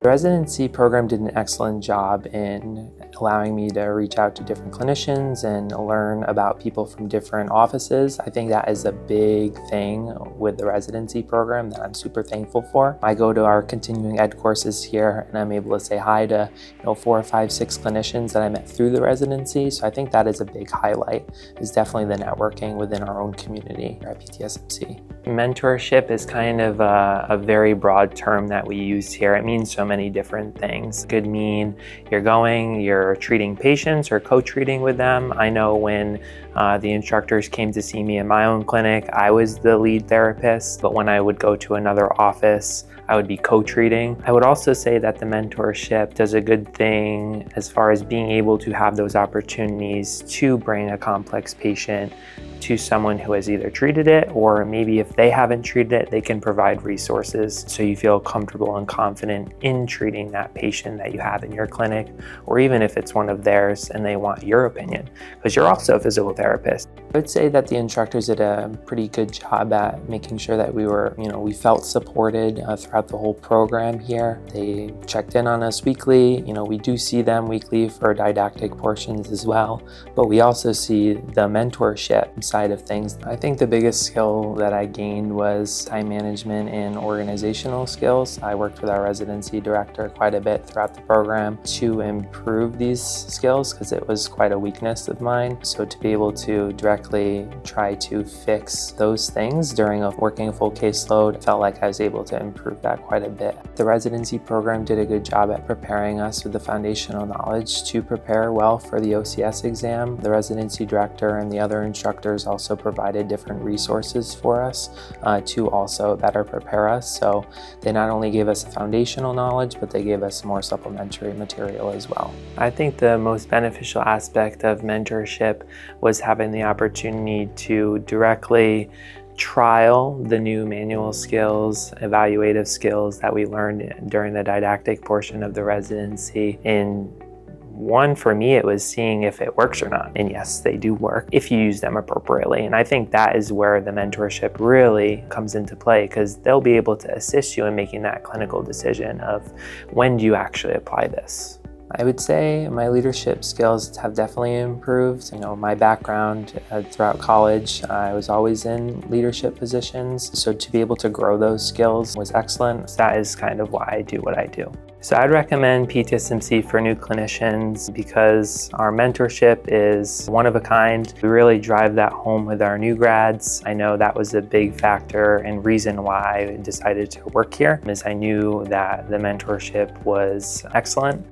The residency program did an excellent job in allowing me to reach out to different clinicians and learn about people from different offices. I think that is a big thing with the residency program that I'm super thankful for. I go to our continuing ed courses here and I'm able to say hi to 4, 5, 6 clinicians that I met through the residency. So I think that is a big highlight, is definitely the networking within our own community here at PTSMC. Mentorship is kind of a very broad term that we use here. It means so many different things. It could mean you're treating patients or co-treating with them. I know when the instructors came to see me in my own clinic, I was the lead therapist, but when I would go to another office, I would be co-treating. I would also say that the mentorship does a good thing as far as being able to have those opportunities to bring a complex patient to someone who has either treated it, or maybe if they haven't treated it, they can provide resources so you feel comfortable and confident in treating that patient that you have in your clinic, or even if it's one of theirs and they want your opinion, because you're also a physical therapist. I would say that the instructors did a pretty good job at making sure that we felt supported throughout the whole program here. They checked in on us weekly. We do see them weekly for didactic portions as well, but we also see the mentorship side of things. I think the biggest skill that I gained was time management and organizational skills. I worked with our residency director quite a bit throughout the program to improve these skills because it was quite a weakness of mine. So to be able to directly try to fix those things during working a full caseload, I felt like I was able to improve that quite a bit. The residency program did a good job at preparing us with the foundational knowledge to prepare well for the OCS exam. The residency director and the other instructors also provided different resources for us to also better prepare us. So they not only gave us foundational knowledge, but they gave us more supplementary material as well. I think the most beneficial aspect of mentorship was having the opportunity to directly trial the new manual skills, evaluative skills that we learned during the didactic portion of the residency. One, for me, it was seeing if it works or not. And yes, they do work if you use them appropriately. And I think that is where the mentorship really comes into play, because they'll be able to assist you in making that clinical decision of when do you actually apply this. I would say my leadership skills have definitely improved. My background throughout college, I was always in leadership positions. So to be able to grow those skills was excellent. That is kind of why I do what I do. So I'd recommend PTSMC for new clinicians because our mentorship is one of a kind. We really drive that home with our new grads. I know that was a big factor and reason why I decided to work here, is I knew that the mentorship was excellent.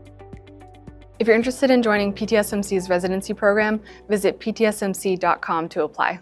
If you're interested in joining PTSMC's residency program, visit ptsmc.com to apply.